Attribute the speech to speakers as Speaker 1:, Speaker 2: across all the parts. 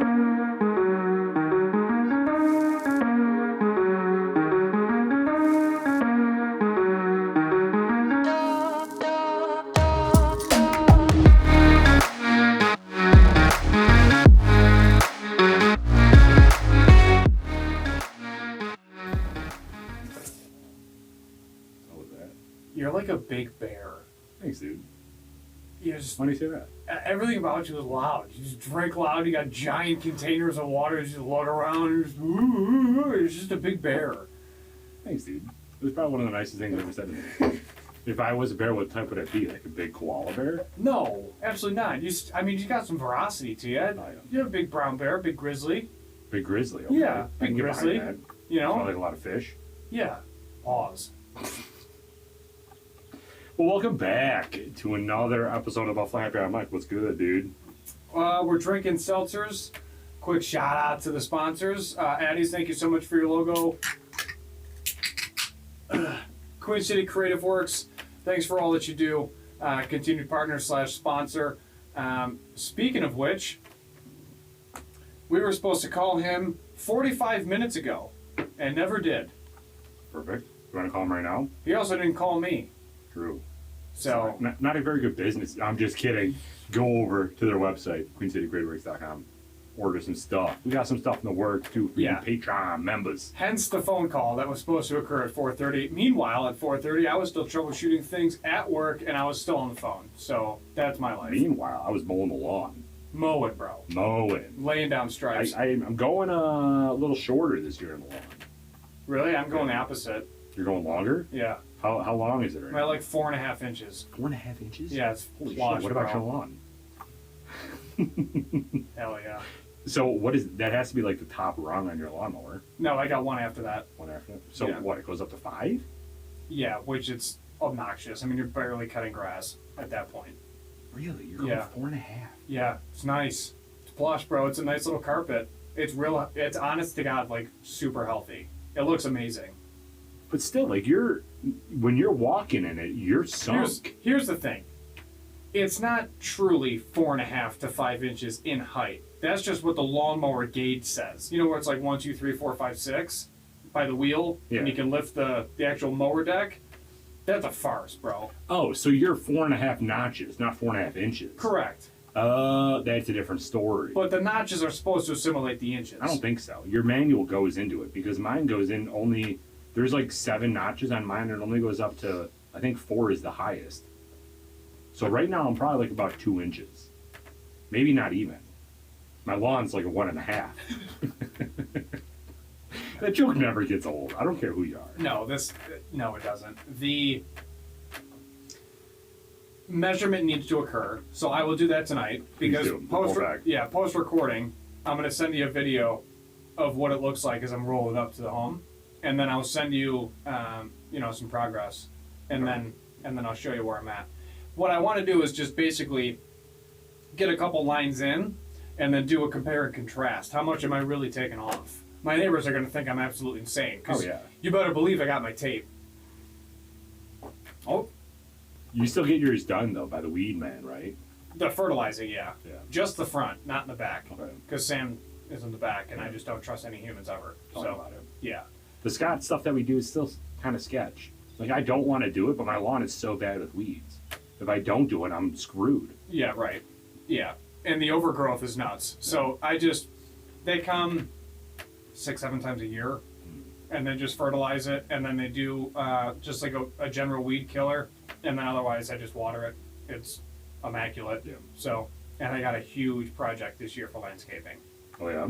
Speaker 1: You're like a big bear.
Speaker 2: Thanks, dude.
Speaker 1: You just,
Speaker 2: Why do you say that?
Speaker 1: everything about you is loud. You just drink loud. You got giant containers of water. You just load around. You're just a big bear.
Speaker 2: Thanks, dude. It was probably one of the nicest things ever said to me. If I was a bear, what type would I be? Like a big koala bear?
Speaker 1: No, absolutely not. You got some veracity to you. You have a big brown bear, big grizzly.
Speaker 2: Big grizzly. Okay.
Speaker 1: Yeah,
Speaker 2: I can
Speaker 1: big
Speaker 2: get behind
Speaker 1: grizzly.
Speaker 2: that.
Speaker 1: You know?
Speaker 2: Smell like a lot of fish.
Speaker 1: Yeah. Pause.
Speaker 2: Well, welcome back to another episode of Fly Happy Mike. What's good, dude?
Speaker 1: We're drinking seltzers. Quick shout out to the sponsors. Addie's, thank you so much for your logo. Queen City Creative Works, thanks for all that you do. Continued partner / sponsor. Speaking of which, we were supposed to call him 45 minutes ago and never did.
Speaker 2: Perfect. You want to call him right now?
Speaker 1: He also didn't call me.
Speaker 2: True.
Speaker 1: So
Speaker 2: not a very good business. I'm just kidding. Go over to their website, queencitycreativeworks.com. Order some stuff. We got some stuff in the works too for you Patreon members.
Speaker 1: Hence the phone call that was supposed to occur at 4:30. Meanwhile, at 4:30, I was still troubleshooting things at work, and I was still on the phone. So that's my life.
Speaker 2: Meanwhile, I was mowing the lawn.
Speaker 1: Mowing, bro.
Speaker 2: Mowing.
Speaker 1: Laying down stripes.
Speaker 2: I'm going a little shorter this year in the lawn.
Speaker 1: Really? I'm going the opposite.
Speaker 2: You're going longer?
Speaker 1: Yeah.
Speaker 2: How long is it right
Speaker 1: By
Speaker 2: now?
Speaker 1: like 4.5 inches.
Speaker 2: 4.5 inches?
Speaker 1: Yeah, it's
Speaker 2: Holy
Speaker 1: plush,
Speaker 2: shit, what about
Speaker 1: bro.
Speaker 2: your lawn?
Speaker 1: Hell yeah.
Speaker 2: So what is that? Has to be like the top rung on your lawnmower.
Speaker 1: No, I got one after that.
Speaker 2: One after that. So
Speaker 1: Yeah.
Speaker 2: what? It goes up to 5?
Speaker 1: Yeah, which it's obnoxious. I mean, you're barely cutting grass at that point.
Speaker 2: Really? You're going
Speaker 1: Yeah.
Speaker 2: 4.5?
Speaker 1: Yeah, it's nice. It's plush, bro. It's a nice little carpet. It's real. It's honest to God, like super healthy. It looks amazing.
Speaker 2: But still, like when you're walking in it, you're sunk.
Speaker 1: Here's the thing. It's not truly 4.5 to 5 inches in height. That's just what the lawnmower gauge says. You know where it's like 1, 2, 3, 4, 5, 6 by the wheel, and you can lift the actual mower deck. That's a farce, bro.
Speaker 2: Oh, so you're 4.5 notches, not 4.5 inches.
Speaker 1: Correct.
Speaker 2: That's a different story.
Speaker 1: But the notches are supposed to assimilate the inches.
Speaker 2: I don't think so. Your manual goes into it because mine goes in only. There's like 7 notches on mine, and it only goes up to, I think 4 is the highest. So right now I'm probably like about 2 inches, maybe not even. My lawn's like a 1.5. That joke never gets old. I don't care who you are.
Speaker 1: No, it doesn't. The measurement needs to occur, so I will do that tonight because post recording, I'm going to send you a video of what it looks like as I'm rolling up to the home, and then I'll send you, some progress, and then I'll show you where I'm at. What I want to do is just basically get a couple lines in, and then do a compare and contrast. How much am I really taking off? My neighbors are going to think I'm absolutely insane.
Speaker 2: Oh yeah.
Speaker 1: You better believe I got my tape. Oh.
Speaker 2: You still get yours done though by the weed man, right?
Speaker 1: The fertilizing, yeah.
Speaker 2: Yeah.
Speaker 1: Just the front, not in the back.
Speaker 2: Okay.
Speaker 1: Because Sam is in the back, and I just don't trust any humans ever.
Speaker 2: Talk about it.
Speaker 1: Yeah.
Speaker 2: The Scott stuff that we do is still kind of sketch. Like I don't want to do it, but my lawn is so bad with weeds. If I don't do it, I'm screwed.
Speaker 1: Yeah, right. Yeah. And the overgrowth is nuts. So they come 6-7 times a year, and then just fertilize it, and then they do just like a general weed killer, and then otherwise I just water it. It's immaculate.
Speaker 2: Yeah.
Speaker 1: So, and I got a huge project this year for landscaping.
Speaker 2: Oh yeah.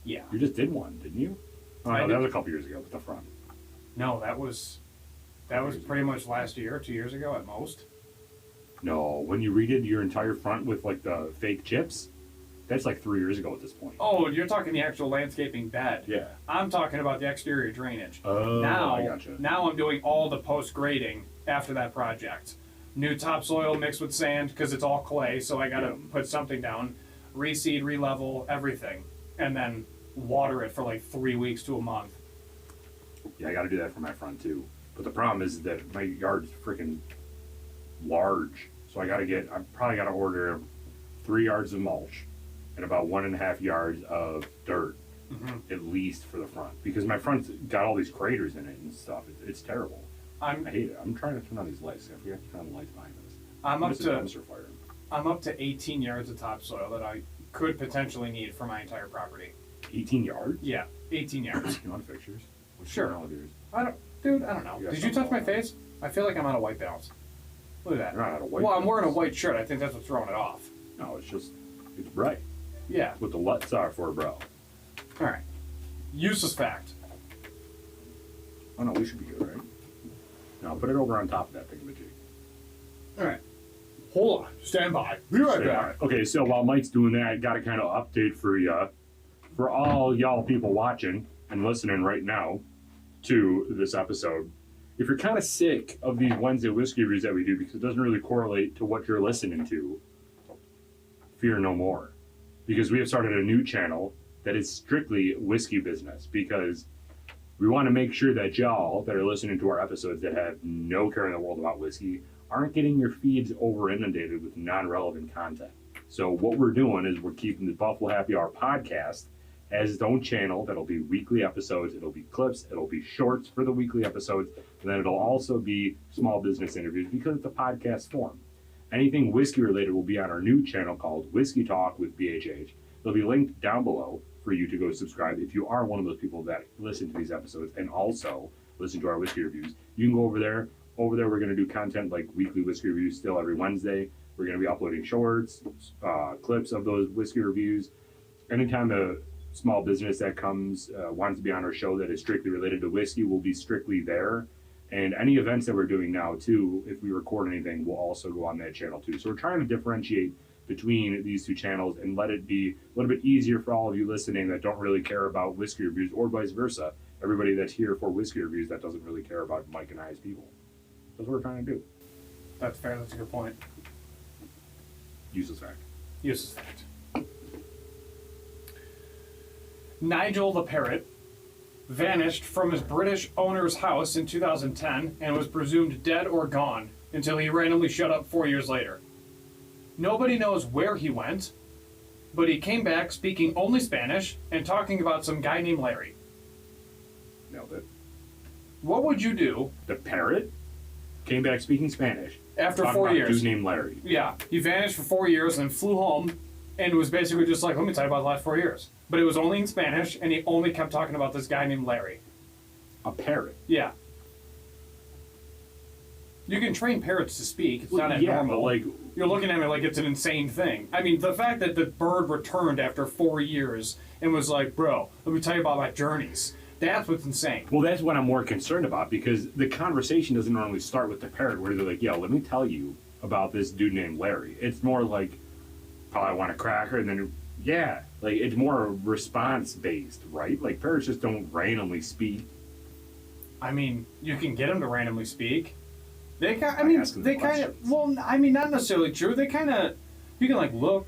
Speaker 1: Yeah.
Speaker 2: You just did one, didn't you? Oh, no, that was a couple years ago with the front.
Speaker 1: No, that was pretty much last year, 2 years ago at most.
Speaker 2: No, when you redid your entire front with like the fake chips, that's like 3 years ago at this point.
Speaker 1: Oh, you're talking the actual landscaping bed.
Speaker 2: Yeah.
Speaker 1: I'm talking about the exterior drainage.
Speaker 2: Oh, I gotcha.
Speaker 1: Now I'm doing all the post grading after that project. New topsoil mixed with sand because it's all clay, so I got to put something down, reseed, re-level, everything, and then water it for like 3 weeks to a month.
Speaker 2: Yeah, I got to do that for my front too. But the problem is that my yard's freaking large, so I probably got to order 3 yards of mulch, and about 1.5 yards of dirt, at least for the front. Because my front's got all these craters in it and stuff. It's terrible. I hate it. I'm trying to turn on these lights. I forgot to turn on the lights behind us.
Speaker 1: I'm up to 18 yards of topsoil that I could potentially need for my entire property.
Speaker 2: 18 yards?
Speaker 1: Yeah, 18 yards.
Speaker 2: You want pictures? What's
Speaker 1: Sure. I don't know. Did you touch my face? I feel like I'm on a white balance. Look at that.
Speaker 2: You're not on a white
Speaker 1: well, I'm
Speaker 2: balance.
Speaker 1: wearing a white shirt. I think that's what's throwing it off.
Speaker 2: No, it's bright.
Speaker 1: Yeah.
Speaker 2: That's what the LUTs are for, bro.
Speaker 1: All right. Useless fact.
Speaker 2: Oh, no, we should be good, right? No, put it over on top of that thingamajig.
Speaker 1: All right. Hold on. Stand by. Be right back.
Speaker 2: Okay, so while Mike's doing that, I got a kind of update for you. For all y'all people watching and listening right now to this episode, if you're kind of sick of these Wednesday whiskey reviews that we do because it doesn't really correlate to what you're listening to, fear no more. Because we have started a new channel that is strictly whiskey business, because we want to make sure that y'all that are listening to our episodes that have no care in the world about whiskey aren't getting your feeds over inundated with non-relevant content. So what we're doing is we're keeping the Buffalo Happy Hour podcast as its own channel. That'll be weekly episodes, it'll be clips, it'll be shorts for the weekly episodes, and then it'll also be small business interviews because it's a podcast form. Anything whiskey related will be on our new channel called Whiskey Talk with BHH. It'll be linked down below for you to go subscribe if you are one of those people that listen to these episodes and also listen to our whiskey reviews. You can go over there. Over there, we're going to do content like weekly whiskey reviews still every Wednesday. We're going to be uploading shorts, clips of those whiskey reviews. Anytime a small business that comes wants to be on our show that is strictly related to whiskey, will be strictly there. And any events that we're doing now, too, if we record anything, will also go on that channel, too. So we're trying to differentiate between these two channels and let it be a little bit easier for all of you listening that don't really care about whiskey reviews, or vice versa. Everybody that's here for whiskey reviews that doesn't really care about Mike and I as people. That's what we're trying to do.
Speaker 1: That's fair. That's a good point.
Speaker 2: Useless fact.
Speaker 1: Useless fact. Nigel the parrot vanished from his British owner's house in 2010 and was presumed dead or gone until he randomly showed up 4 years later. Nobody knows where he went, but he came back speaking only Spanish and talking about some guy named Larry.
Speaker 2: Nailed it.
Speaker 1: What would you do?
Speaker 2: The parrot came back speaking Spanish
Speaker 1: After
Speaker 2: talking
Speaker 1: 4
Speaker 2: about
Speaker 1: years.
Speaker 2: A dude named Larry.
Speaker 1: Yeah, he vanished for 4 years and flew home and was basically just like, let me tell you about the last 4 years. But it was only in Spanish, and he only kept talking about this guy named Larry.
Speaker 2: A parrot?
Speaker 1: Yeah. You can train parrots to speak. It's not abnormal.
Speaker 2: But like,
Speaker 1: you're looking at me like it's an insane thing. I mean, the fact that the bird returned after 4 years and was like, bro, let me tell you about my journeys. That's what's insane.
Speaker 2: well, that's what I'm more concerned about, because the conversation doesn't normally start with the parrot where they're like, yo, let me tell you about this dude named Larry. It's more like, oh, I want a cracker, and then, yeah. Like, it's more response-based, right? Like, parrots just don't randomly speak.
Speaker 1: I mean, you can get them to randomly speak. They kind of, well, I mean, not necessarily true. They kind of, you can like look,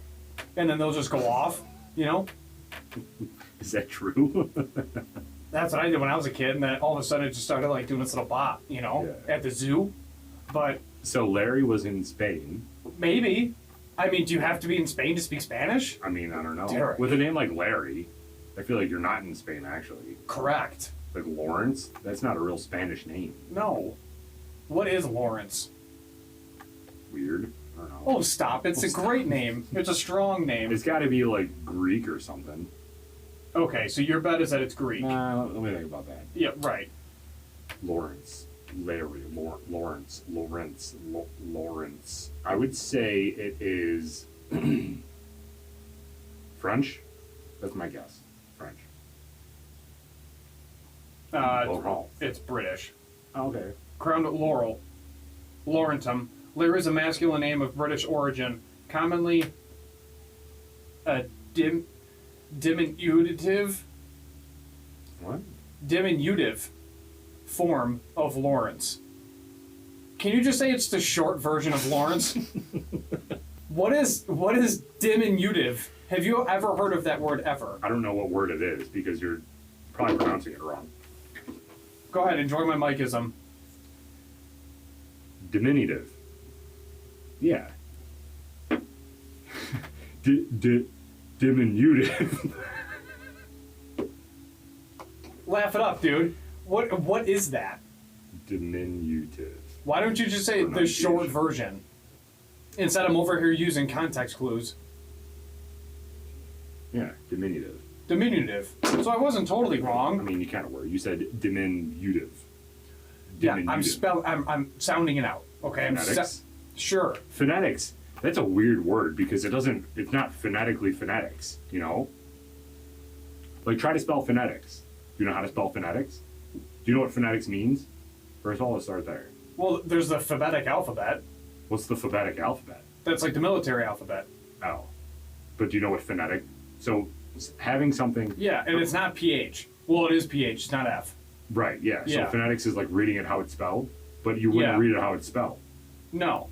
Speaker 1: and then they'll just go off, you know?
Speaker 2: Is that true?
Speaker 1: That's what I did when I was a kid, and then all of a sudden it just started like doing this little bop, you know, at the zoo. But
Speaker 2: so Larry was in Spain.
Speaker 1: Maybe. I mean, do you have to be in Spain to speak Spanish?
Speaker 2: I mean, I don't know.
Speaker 1: Derek.
Speaker 2: With a name like Larry, I feel like you're not in Spain, actually.
Speaker 1: Correct.
Speaker 2: Like Lawrence? That's not a real Spanish name.
Speaker 1: No. What is Lawrence?
Speaker 2: Weird. I don't know.
Speaker 1: Oh, stop. It's a great name. It's a strong name.
Speaker 2: It's got to be like Greek or something.
Speaker 1: Okay, so your bet is that it's Greek.
Speaker 2: Nah, let me think about that.
Speaker 1: Yeah, right.
Speaker 2: Lawrence. Larry. Lawrence. I would say it is French. That's my guess. French.
Speaker 1: It's British.
Speaker 2: Oh, okay.
Speaker 1: Crowned Laurel. Laurentum. Larry is a masculine name of British origin, commonly a diminutive
Speaker 2: What?
Speaker 1: Diminutive form of Lawrence. Can you just say it's the short version of Lawrence? What is diminutive? Have you ever heard of that word ever?
Speaker 2: I don't know what word it is because you're probably pronouncing it wrong.
Speaker 1: Go ahead, enjoy my micism.
Speaker 2: Diminutive. Yeah. Diminutive.
Speaker 1: Laugh it up, dude. What is that?
Speaker 2: Diminutive.
Speaker 1: Why don't you just say the short version? Instead, I'm over here using context clues.
Speaker 2: Yeah, diminutive.
Speaker 1: Diminutive. So I wasn't totally wrong.
Speaker 2: I mean, you kind of were. You said diminutive.
Speaker 1: Yeah, I'm sounding it out. Okay,
Speaker 2: Phonetics?
Speaker 1: Sure.
Speaker 2: Phonetics. That's a weird word because it's not phonetically phonetics, you know? Like, try to spell phonetics. Do you know how to spell phonetics? Do you know what phonetics means? First of all, let's start there.
Speaker 1: Well, there's the phonetic alphabet.
Speaker 2: What's the phonetic alphabet?
Speaker 1: That's like the military alphabet.
Speaker 2: Oh. But do you know what phonetic? So, having something...
Speaker 1: Yeah, and it's not PH. Well, it is PH, it's not F.
Speaker 2: Right, yeah. So
Speaker 1: Yeah.
Speaker 2: phonetics is like reading it how it's spelled, but you wouldn't read it how it's spelled.
Speaker 1: No.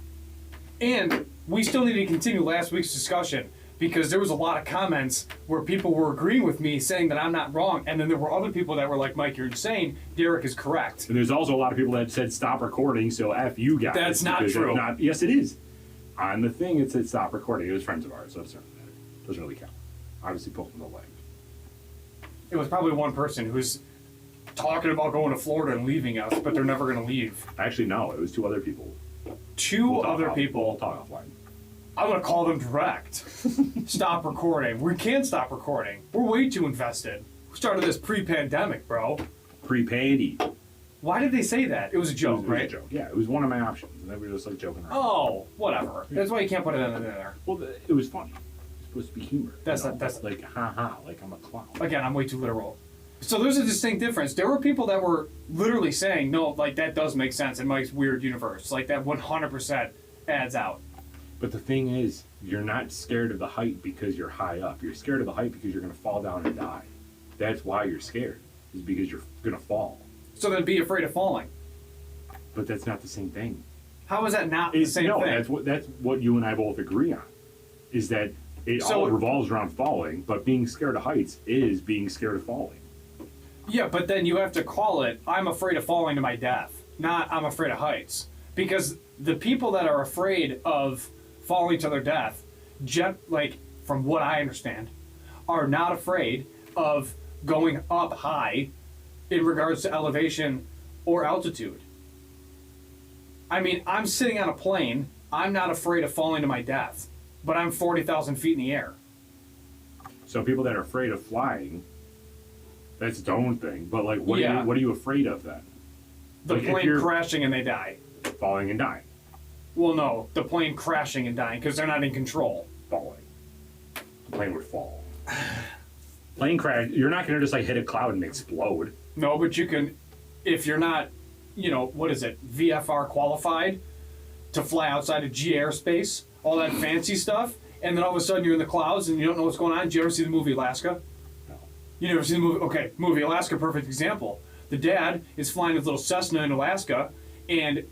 Speaker 1: And we still need to continue last week's discussion because there was a lot of comments where people were agreeing with me saying that I'm not wrong, and then there were other people that were like, Mike, you're insane. Derek is correct.
Speaker 2: And there's also a lot of people that said stop recording, so F you guys.
Speaker 1: That's not true.
Speaker 2: Yes, it is. On the thing, it said stop recording. It was friends of ours, so it doesn't really matter. Doesn't really count. Obviously, poke them the leg.
Speaker 1: It was probably one person who's talking about going to Florida and leaving us, but they're never going to leave.
Speaker 2: Actually, no. It was two other people.
Speaker 1: Other people.
Speaker 2: We'll talk offline.
Speaker 1: I'm going to call them direct. Stop recording. We can't stop recording. We're way too invested. We started this pre-pandemic, bro.
Speaker 2: Pre-pandy.
Speaker 1: Why did they say that? It was a joke,
Speaker 2: It was
Speaker 1: right?
Speaker 2: a joke. Yeah, it was one of my options, and then we were just like joking around.
Speaker 1: Oh, whatever. That's why you can't put it in there.
Speaker 2: Well, it was funny. It's supposed to be humor.
Speaker 1: That's
Speaker 2: you know?
Speaker 1: not- that's-
Speaker 2: like ha, like I'm a clown.
Speaker 1: Again, I'm way too literal. So there's a distinct difference. There were people that were literally saying, no, like that does make sense in Mike's weird universe. Like that 100% adds out.
Speaker 2: But the thing is, you're not scared of the height because you're high up. You're scared of the height because you're going to fall down and die. That's why you're scared, is because you're going to fall.
Speaker 1: So then be afraid of falling.
Speaker 2: But that's not the same thing.
Speaker 1: How is that not the same
Speaker 2: no,
Speaker 1: thing?
Speaker 2: that's what you and I both agree on, is that it all revolves around falling, but being scared of heights is being scared of falling.
Speaker 1: Yeah, but then you have to call it, I'm afraid of falling to my death, not I'm afraid of heights. Because the people that are afraid of falling to their death, like, from what I understand, are not afraid of going up high in regards to elevation or altitude. I mean, I'm sitting on a plane, I'm not afraid of falling to my death, but I'm 40,000 feet in the air.
Speaker 2: So people that are afraid of flying, that's its own thing. But like, what are you afraid of then?
Speaker 1: The
Speaker 2: like,
Speaker 1: plane crashing and they die.
Speaker 2: Falling and dying.
Speaker 1: Well, no, the plane crashing and dying because they're not in control.
Speaker 2: Falling. The plane would fall. Plane crash. You're not going to just like hit a cloud and explode.
Speaker 1: No, but you can, if you're not, what is it, VFR qualified to fly outside of G airspace, all that fancy stuff, and then all of a sudden you're in the clouds and you don't know what's going on. Did you ever see the movie Alaska?
Speaker 2: No.
Speaker 1: You never seen the movie? Okay, movie Alaska, perfect example. The dad is flying his little Cessna in Alaska, and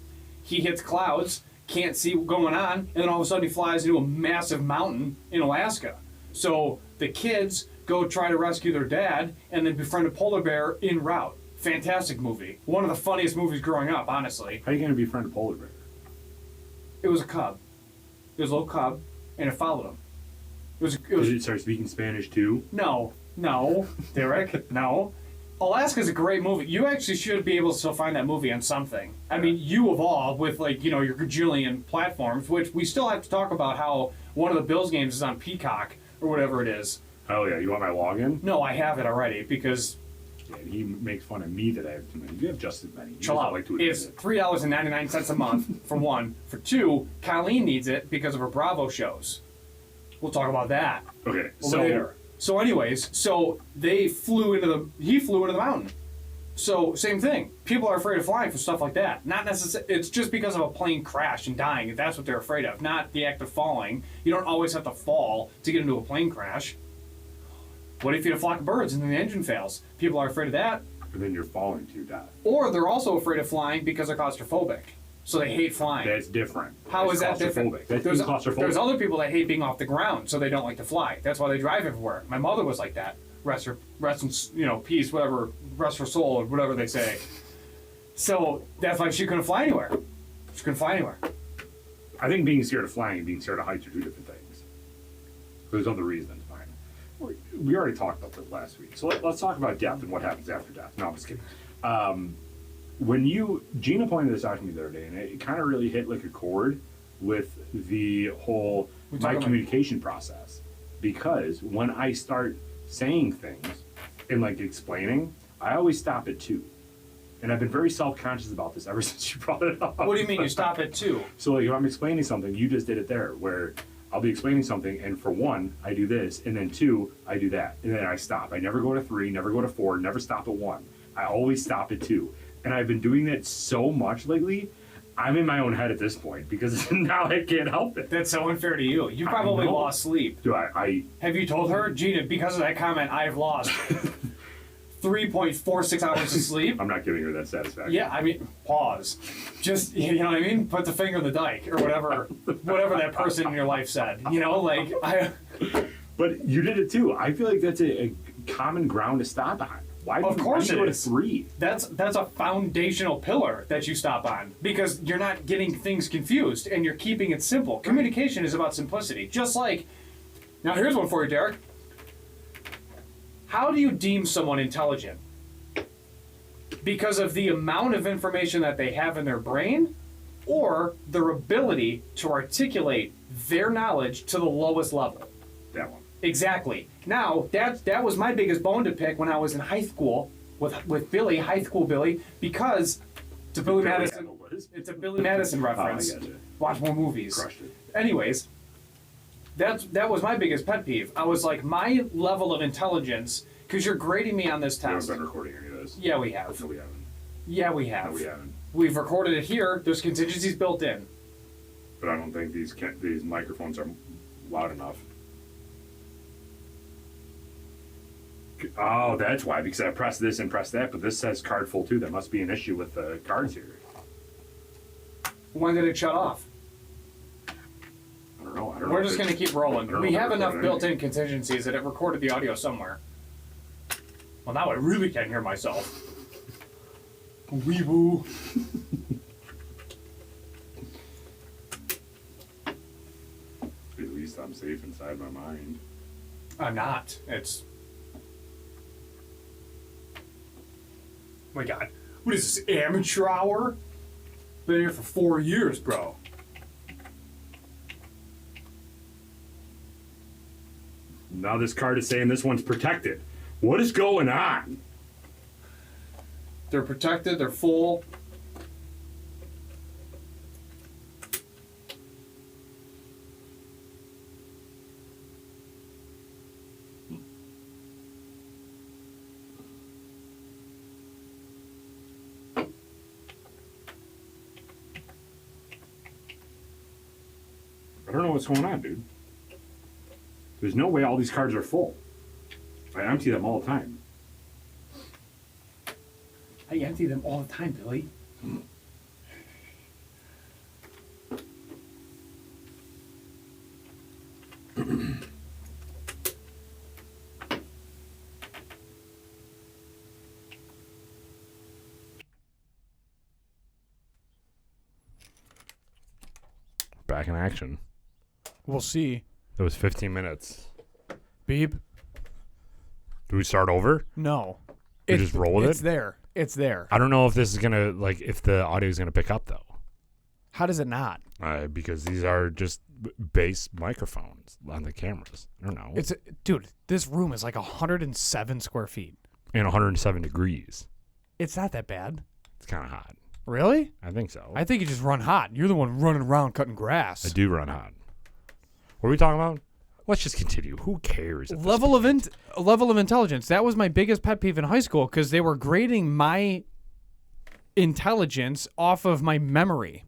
Speaker 1: he hits clouds, can't see what's going on, and then all of a sudden he flies into a massive mountain in Alaska. So the kids go try to rescue their dad, and then befriend a polar bear en route. Fantastic movie. One of the funniest movies growing up, honestly.
Speaker 2: How are you going to befriend a polar bear?
Speaker 1: It was a cub. It was a little cub, and it followed him.
Speaker 2: Did it start speaking Spanish too?
Speaker 1: No, Derek, no. Alaska's a great movie. You actually should be able to still find that movie on something. I mean, you of all, with your gajillion platforms, which we still have to talk about how one of the Bills games is on Peacock or whatever it is.
Speaker 2: Oh yeah, you want my login?
Speaker 1: No, I have it already because.
Speaker 2: Yeah, he makes fun of me that I have too many. You have just as many. You
Speaker 1: Chill
Speaker 2: just
Speaker 1: out.
Speaker 2: like to
Speaker 1: It's $3.99 a month for one. For two, Colleen needs it because of her Bravo shows. We'll talk about that
Speaker 2: Okay,
Speaker 1: later. So anyways, he flew into the mountain. So same thing. People are afraid of flying for stuff like that. Not necessarily. It's just because of a plane crash and dying. That's what they're afraid of. Not the act of falling. You don't always have to fall to get into a plane crash. What if you had a flock of birds and then the engine fails? People are afraid of that.
Speaker 2: And then you're falling to your death.
Speaker 1: Or they're also afraid of flying because they're claustrophobic. So they hate flying.
Speaker 2: That's different.
Speaker 1: How is that different?
Speaker 2: That's being claustrophobic.
Speaker 1: There's other people that hate being off the ground, so they don't like to fly. That's why they drive everywhere. My mother was like that. Rest in peace, whatever, rest her soul, or whatever they say. So that's why she couldn't fly anywhere. She couldn't fly anywhere.
Speaker 2: I think being scared of flying and being scared of heights are two different things. There's other reasons behind it. we already talked about this last week. So let's talk about death and what happens after death. No, I'm just kidding. Gina pointed this out to me the other day, and it kind of really hit like a chord with the whole my communication process. Because when I start saying things and like explaining, I always stop at 2. And I've been very self-conscious about this ever since you brought it up.
Speaker 1: What do you mean you stop at 2?
Speaker 2: So like if I'm explaining something, you just did it there, where I'll be explaining something, and for 1, I do this, and then 2, I do that, and then I stop. I never go to 3, never go to 4, never stop at 1. I always stop at 2. And I've been doing that so much lately, I'm in my own head at this point, because now I can't help it.
Speaker 1: That's so unfair to you. You probably lost sleep.
Speaker 2: Do I
Speaker 1: Have you told her, Gina, because of that comment, I've lost 3.46 hours of sleep?
Speaker 2: I'm not giving her that satisfaction.
Speaker 1: Yeah, I mean, pause. Just, you know what I mean? Put the finger in the dike, or whatever that person in your life said. You know, like,
Speaker 2: But you did it too. I feel like that's a common ground to stop on. Why do you go to 3?
Speaker 1: That's a foundational pillar that you stop on, because you're not getting things confused and you're keeping it simple. Communication is about simplicity. Just like, now here's one for you, Derek. How do you deem someone intelligent? Because of the amount of information that they have in their brain, or their ability to articulate their knowledge to the lowest level?
Speaker 2: That one.
Speaker 1: Exactly. Now, that was my biggest bone to pick when I was in high school with Billy, high school Billy, because it's a Billy Madison. It's a Billy Madison reference.
Speaker 2: Oh, I gotcha.
Speaker 1: Watch more movies.
Speaker 2: Crushed it.
Speaker 1: Anyways, that was my biggest pet peeve. I was like, my level of intelligence, because you're grading me on this test.
Speaker 2: We haven't been recording any of this.
Speaker 1: Yeah, we have.
Speaker 2: No, we haven't.
Speaker 1: Yeah, we have.
Speaker 2: No, we haven't.
Speaker 1: We've recorded it here. There's contingencies built in.
Speaker 2: But I don't think these microphones are loud enough. Oh, that's why, because I pressed this and pressed that, but this says card full too. There must be an issue with the cards here.
Speaker 1: When did it shut off?
Speaker 2: I don't know.
Speaker 1: We're just going to keep rolling. We have enough built-in contingencies that it recorded the audio somewhere. Well, now I really can't hear myself. Weeboo.
Speaker 2: At least I'm safe inside my mind.
Speaker 1: I'm not. It's... Oh my God. What is this, amateur hour? Been here for 4 years, bro.
Speaker 2: Now this card is saying this one's protected. What is going on?
Speaker 1: They're protected, they're full.
Speaker 2: I don't know what's going on, dude. There's no way all these cards are full. I empty them all the time.
Speaker 1: I empty them all the time, Billy.
Speaker 2: Back in action.
Speaker 1: We'll see.
Speaker 2: It was 15 minutes.
Speaker 1: Beep.
Speaker 2: Do we start over?
Speaker 1: No.
Speaker 2: We just roll with it?
Speaker 1: It's there. It's there.
Speaker 2: I don't know if this is going to, like, if the audio is going to pick up, though.
Speaker 1: How does it not?
Speaker 2: Because these are just base microphones on the cameras. I don't know.
Speaker 1: Dude, this room is like 107 square feet.
Speaker 2: And 107 degrees.
Speaker 1: It's not that bad.
Speaker 2: It's kind of hot.
Speaker 1: Really?
Speaker 2: I think so.
Speaker 1: I think you just run hot. You're the one running around cutting grass.
Speaker 2: I do run hot. What are we talking about? Let's just continue. Who cares?
Speaker 1: Level of intelligence. That was my biggest pet peeve in high school because they were grading my intelligence off of my memory.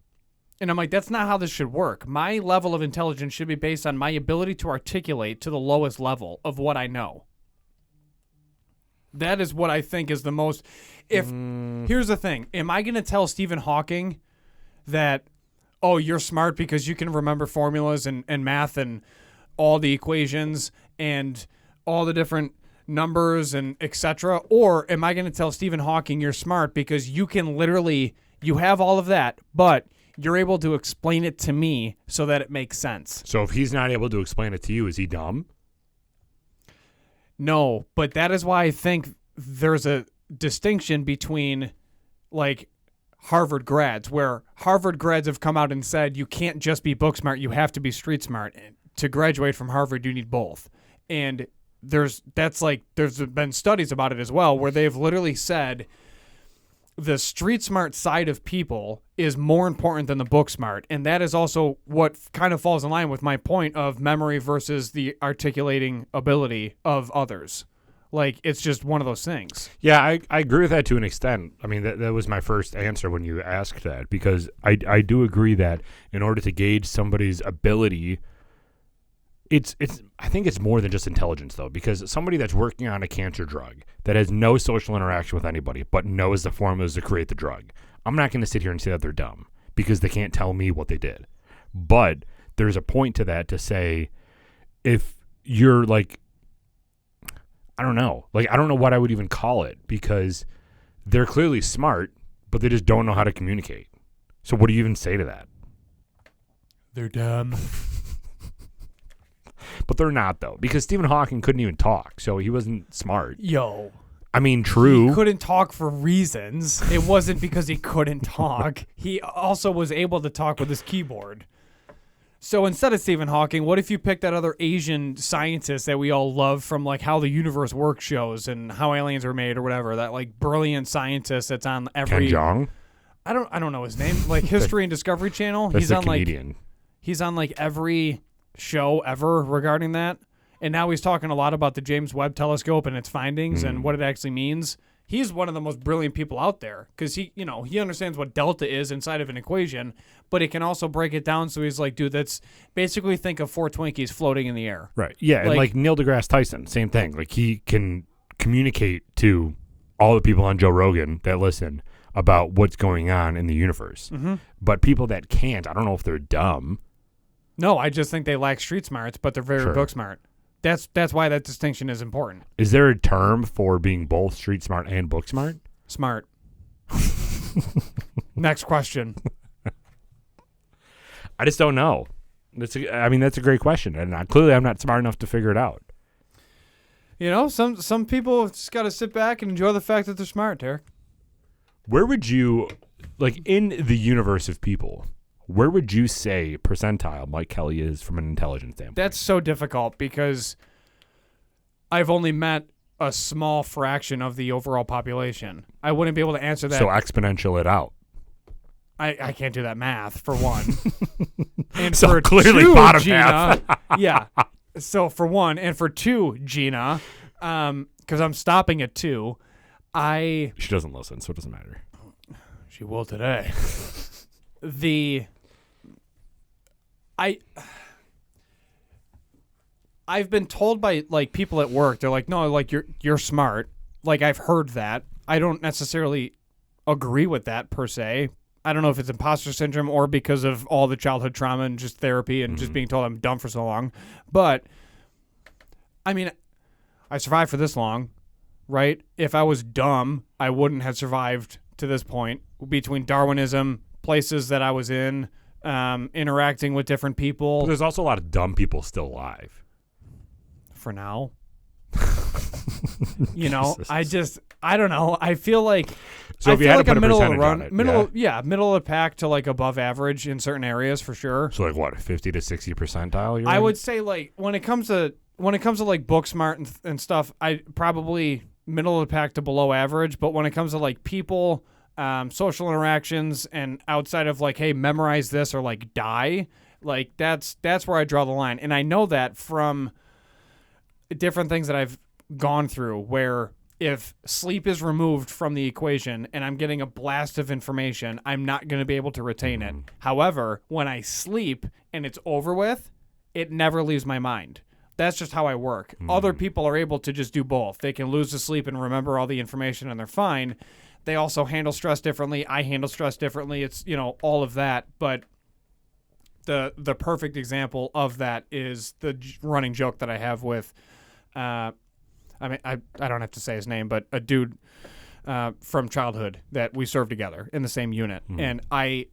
Speaker 1: And I'm like, that's not how this should work. My level of intelligence should be based on my ability to articulate to the lowest level of what I know. That is what I think is the most... Here's the thing. Am I going to tell Stephen Hawking that, oh, you're smart because you can remember formulas and math and all the equations and all the different numbers and etc.? Or am I going to tell Stephen Hawking you're smart because you can literally... You have all of that, but... You're able to explain it to me so that it makes sense.
Speaker 2: So if he's not able to explain it to you, is he dumb?
Speaker 1: No, but that is why I think there's a distinction between like Harvard grads, where Harvard grads have come out and said you can't just be book smart, you have to be street smart. To graduate from Harvard, you need both. And there's been studies about it as well, where they've literally said the street smart side of people is more important than the book smart. And that is also what kind of falls in line with my point of memory versus the articulating ability of others. Like, it's just one of those things.
Speaker 3: Yeah, I agree with that to an extent. I mean, that was my first answer when you asked that, because I do agree that in order to gauge somebody's ability, I think it's more than just intelligence, though, because somebody that's working on a cancer drug that has no social interaction with anybody but knows the formulas to create the drug, I'm not going to sit here and say that they're dumb because they can't tell me what they did. But there's a point to that to say, if you're like, I don't know what I would even call it, because they're clearly smart, but they just don't know how to communicate. So what do you even say to that?
Speaker 1: They're dumb.
Speaker 3: But they're not, though, because Stephen Hawking couldn't even talk, so he wasn't smart.
Speaker 1: Yo.
Speaker 3: I mean, true.
Speaker 1: He couldn't talk for reasons. It wasn't because he couldn't talk. He also was able to talk with his keyboard. So instead of Stephen Hawking, what if you picked that other Asian scientist that we all love from like How the Universe Works shows and How Aliens Were Made or whatever, that like brilliant scientist that's on every...
Speaker 3: Ken Jeong?
Speaker 1: I don't know his name. Like History and Discovery Channel.
Speaker 3: That's the comedian.
Speaker 1: He's on like every show ever regarding that. And now he's talking a lot about the James Webb Telescope and its findings and what it actually means. He's one of the most brilliant people out there because he understands what delta is inside of an equation, but he can also break it down. So he's like, dude, that's basically think of 4 Twinkies floating in the air.
Speaker 3: Right. Yeah. And like Neil deGrasse Tyson, same thing. Like he can communicate to all the people on Joe Rogan that listen about what's going on in the universe. Mm-hmm. But people that can't, I don't know if they're dumb.
Speaker 1: No, I just think they lack street smarts, but they're very book smart. That's why that distinction is important.
Speaker 3: Is there a term for being both street smart and book smart?
Speaker 1: Smart. Next question.
Speaker 3: I just don't know. That's a great question, and clearly I'm not smart enough to figure it out.
Speaker 1: You know, some people just got to sit back and enjoy the fact that they're smart, Derek.
Speaker 3: Where would you, like in the universe of people, where would you say percentile Mike Kelly is from an intelligence standpoint?
Speaker 1: That's so difficult because I've only met a small fraction of the overall population. I wouldn't be able to answer that.
Speaker 3: So exponential it out.
Speaker 1: I can't do that math, for one. And
Speaker 3: so
Speaker 1: for
Speaker 3: clearly
Speaker 1: two,
Speaker 3: bottom
Speaker 1: Gina,
Speaker 3: half.
Speaker 1: yeah. So for one, and for two, Gina, because I'm stopping at 2,
Speaker 3: She doesn't listen, so it doesn't matter.
Speaker 1: She will today. I've been told by like people at work, they're like, no, like you're smart. Like I've heard that. I don't necessarily agree with that per se. I don't know if it's imposter syndrome or because of all the childhood trauma and just therapy and just being told I'm dumb for so long. But I mean, I survived for this long, right? If I was dumb, I wouldn't have survived to this point. Between Darwinism, places that I was in, interacting with different people.
Speaker 3: But there's also a lot of dumb people still alive.
Speaker 1: For now. You know, I don't know. I feel like
Speaker 3: so if you had to put a
Speaker 1: middle of the
Speaker 3: percentage
Speaker 1: run,
Speaker 3: on it,
Speaker 1: middle of the pack to like above average in certain areas for sure.
Speaker 3: So like what, 50 to 60 percentile?
Speaker 1: I would say like when it comes to like book smart and stuff, I probably middle of the pack to below average. But when it comes to like people, social interactions, and outside of like, hey, memorize this or like die, like that's where I draw the line. And I know that from different things that I've gone through, where if sleep is removed from the equation and I'm getting a blast of information, I'm not going to be able to retain it. However, when I sleep and it's over with, it never leaves my mind. That's just how I work. Other people are able to just do both. They can lose the sleep and remember all the information and they're fine. They also handle stress differently. I handle stress differently. It's, all of that. But the perfect example of that is the running joke that I have with, I don't have to say his name, but a dude from childhood that we served together in the same unit. And I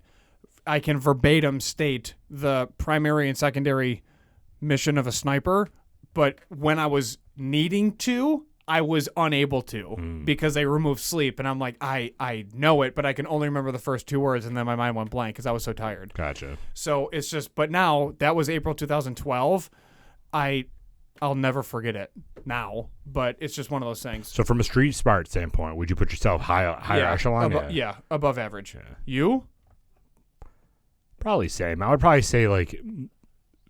Speaker 1: can verbatim state the primary and secondary mission of a sniper, but when I was needing to, I was unable to because they removed sleep, and I'm like, I know it, but I can only remember the first 2 words, and then my mind went blank because I was so tired.
Speaker 3: Gotcha.
Speaker 1: So it's just, but now that was April 2012. I'll never forget it now, but it's just one of those things.
Speaker 3: So from a street smart standpoint, would you put yourself higher echelon?
Speaker 1: Above average. Yeah. You?
Speaker 3: Probably same. I would probably say like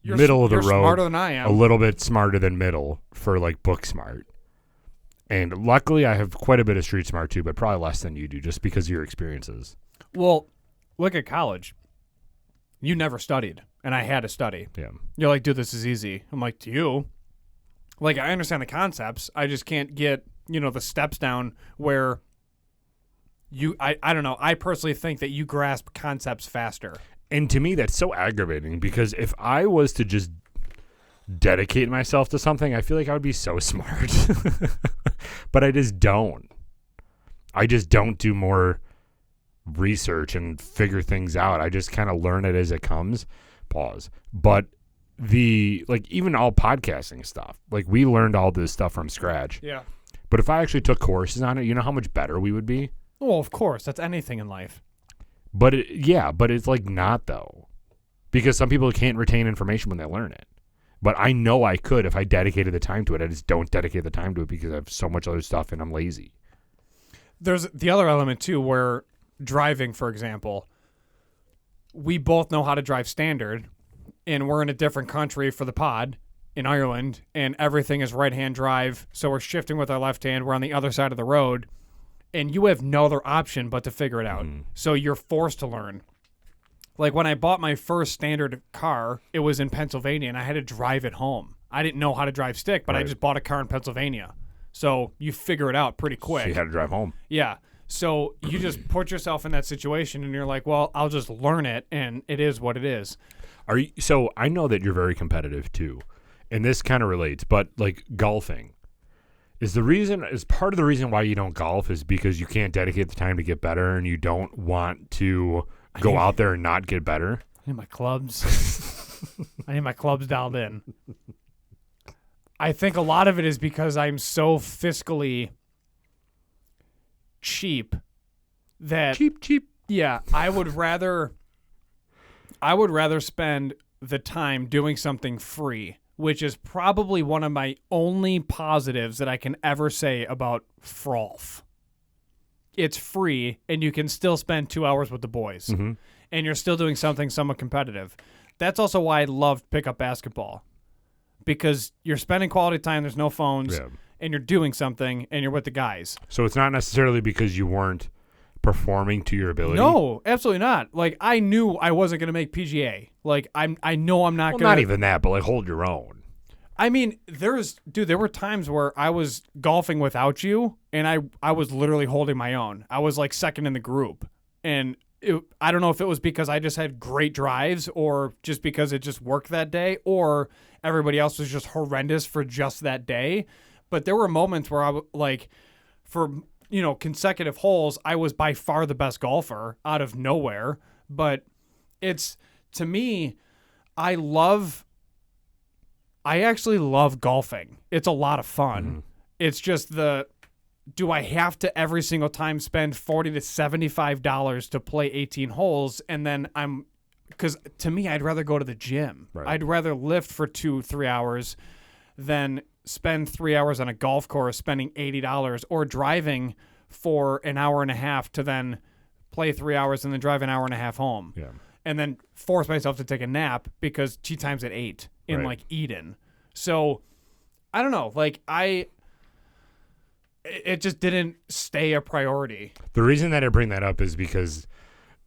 Speaker 1: You're
Speaker 3: middle of the road.
Speaker 1: Smarter than I am.
Speaker 3: A little bit smarter than middle for like book smart. And luckily I have quite a bit of street smart too, but probably less than you do just because of your experiences.
Speaker 1: Well, look at college. You never studied, and I had to study.
Speaker 3: Yeah.
Speaker 1: You're like, dude, this is easy. I'm like, to you? Like, I understand the concepts. I just can't get, the steps down where I don't know. I personally think that you grasp concepts faster.
Speaker 3: And to me, that's so aggravating because if I was to just dedicate myself to something, I feel like I would be so smart. But I just don't. I just don't do more research and figure things out. I just kind of learn it as it comes. Pause. But even all podcasting stuff, like we learned all this stuff from scratch.
Speaker 1: Yeah.
Speaker 3: But if I actually took courses on it, you know how much better we would be?
Speaker 1: Well, of course. That's anything in life.
Speaker 3: But it's like not though. Because some people can't retain information when they learn it. But I know I could if I dedicated the time to it. I just don't dedicate the time to it because I have so much other stuff and I'm lazy.
Speaker 1: There's the other element too where driving, for example, we both know how to drive standard and we're in a different country for the pod in Ireland and everything is right-hand drive. So we're shifting with our left hand. We're on the other side of the road and you have no other option but to figure it out. So you're forced to learn. Like when I bought my first standard car, it was in Pennsylvania and I had to drive it home. I didn't know how to drive stick, but I just bought a car in Pennsylvania. So you figure it out pretty quick.
Speaker 3: So you had to drive home.
Speaker 1: Yeah. So you just put yourself in that situation and you're like, well, I'll just learn it and it is what it is.
Speaker 3: So I know that you're very competitive too. And this kind of relates, but like golfing is part of the reason why you don't golf is because you can't dedicate the time to get better and you don't want to go out there and not get better.
Speaker 1: I need my clubs. I need my clubs dialed in. I think a lot of it is because I'm so fiscally cheap that
Speaker 3: cheap.
Speaker 1: Yeah, I would rather spend the time doing something free, which is probably one of my only positives that I can ever say about Frolf. It's free, and you can still spend 2 hours with the boys, and you're still doing something somewhat competitive. That's also why I love pickup basketball, because you're spending quality time, there's no phones, and you're doing something, and you're with the guys.
Speaker 3: So it's not necessarily because you weren't performing to your ability?
Speaker 1: No, absolutely not. Like, I knew I wasn't going to make PGA. Like, I know I'm not going to.
Speaker 3: Not even that, but like hold your own.
Speaker 1: I mean, there were times where I was golfing without you, and I was literally holding my own. I was like second in the group, and I don't know if it was because I just had great drives or just because it just worked that day or everybody else was just horrendous for just that day. But there were moments where for consecutive holes, I was by far the best golfer out of nowhere. But to me, I actually love golfing. It's a lot of fun. It's just do I have to every single time spend $40 to $75 to play 18 holes? And then because to me, I'd rather go to the gym.
Speaker 3: Right.
Speaker 1: I'd rather lift for 2-3 hours than spend 3 hours on a golf course spending $80 or driving for an hour and a half to then play 3 hours and then drive an hour and a half home.
Speaker 3: Yeah.
Speaker 1: And then force myself to take a nap because tea time's at 8 in like Eden. So I don't know. Like it just didn't stay a priority.
Speaker 3: The reason that I bring that up is because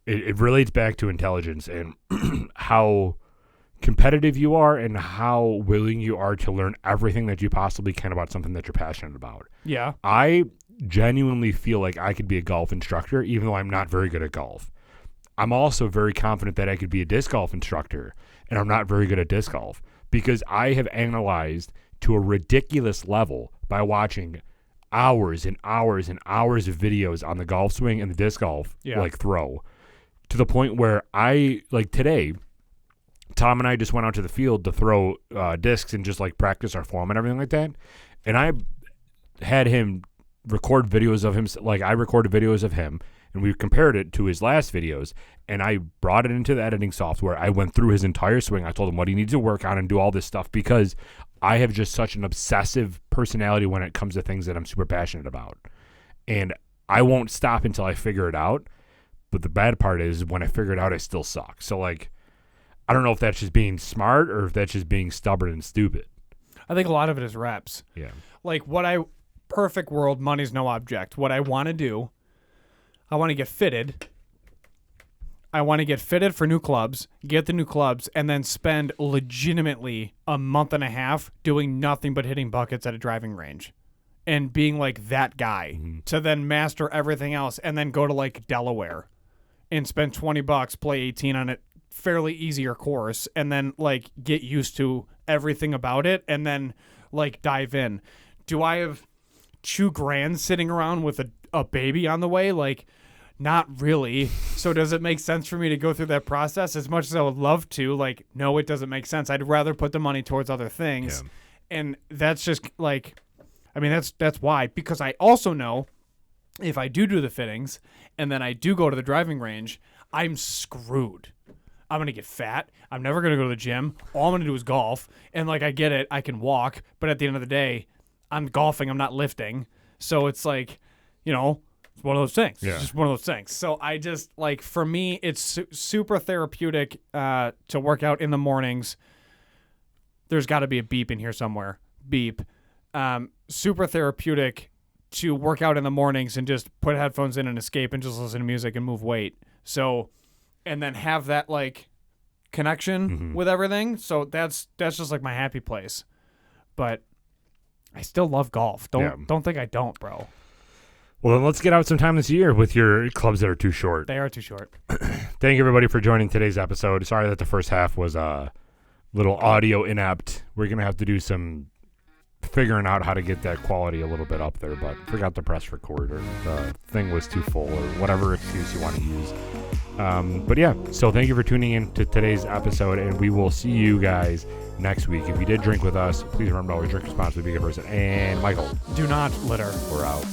Speaker 3: it relates back to intelligence and how competitive you are and how willing you are to learn everything that you possibly can about something that you're passionate about.
Speaker 1: Yeah.
Speaker 3: I genuinely feel like I could be a golf instructor even though I'm not very good at golf. I'm also very confident that I could be a disc golf instructor, and I'm not very good at disc golf because I have analyzed to a ridiculous level by watching hours and hours and hours of videos on the golf swing and the disc golf throw, to the point where I, like today, Tom and I just went out to the field to throw discs and just like practice our form and everything like that. And I had him record videos of him. Like I recorded videos of him and we compared it to his last videos. And I brought it into the editing software. I went through his entire swing. I told him what he needs to work on and do all this stuff because I have just such an obsessive personality when it comes to things that I'm super passionate about. And I won't stop until I figure it out. But the bad part is when I figure it out, I still suck. So like, I don't know if that's just being smart or if that's just being stubborn and stupid.
Speaker 1: I think a lot of it is reps.
Speaker 3: Yeah.
Speaker 1: Like perfect world, money's no object. What I want to do, I want to get fitted. I want to get fitted for new clubs, get the new clubs, and then spend legitimately a month and a half doing nothing but hitting buckets at a driving range and being like that guy to then master everything else and then go to like Delaware and spend $20, play 18 on a fairly easier course and then like get used to everything about it and then like dive in. Do I have $2,000 sitting around with a baby on the way? Like, not really. So does it make sense for me to go through that process as much as I would love to? Like, no, it doesn't make sense. I'd rather put the money towards other things. Yeah. And that's just like, I mean, that's why. Because I also know if I do the fittings and then I do go to the driving range, I'm screwed. I'm going to get fat. I'm never going to go to the gym. All I'm going to do is golf. And like, I get it. I can walk. But at the end of the day, I'm golfing. I'm not lifting. So it's like, you know, it's one of those things.
Speaker 3: Yeah.
Speaker 1: It's just one of those things. So I just, like, for me, it's super therapeutic to work out in the mornings. There's got to be a beep in here somewhere. Beep. Super therapeutic to work out in the mornings and just put headphones in and escape and just listen to music and move weight. So, and then have that, like, connection with everything. So that's just, like, my happy place. But I still love golf. Don't think I don't, bro.
Speaker 3: Well, then let's get out some time this year with your clubs that are too short.
Speaker 1: They are too short.
Speaker 3: Thank you, everybody, for joining today's episode. Sorry that the first half was a little audio inept. We're going to have to do some figuring out how to get that quality a little bit up there, but forgot to press record or the thing was too full or whatever excuse you want to use. But yeah, so thank you for tuning in to today's episode, and we will see you guys next week. If you did drink with us, please remember to always drink responsibly, be a good person. And Michael,
Speaker 1: do not litter.
Speaker 3: We're out.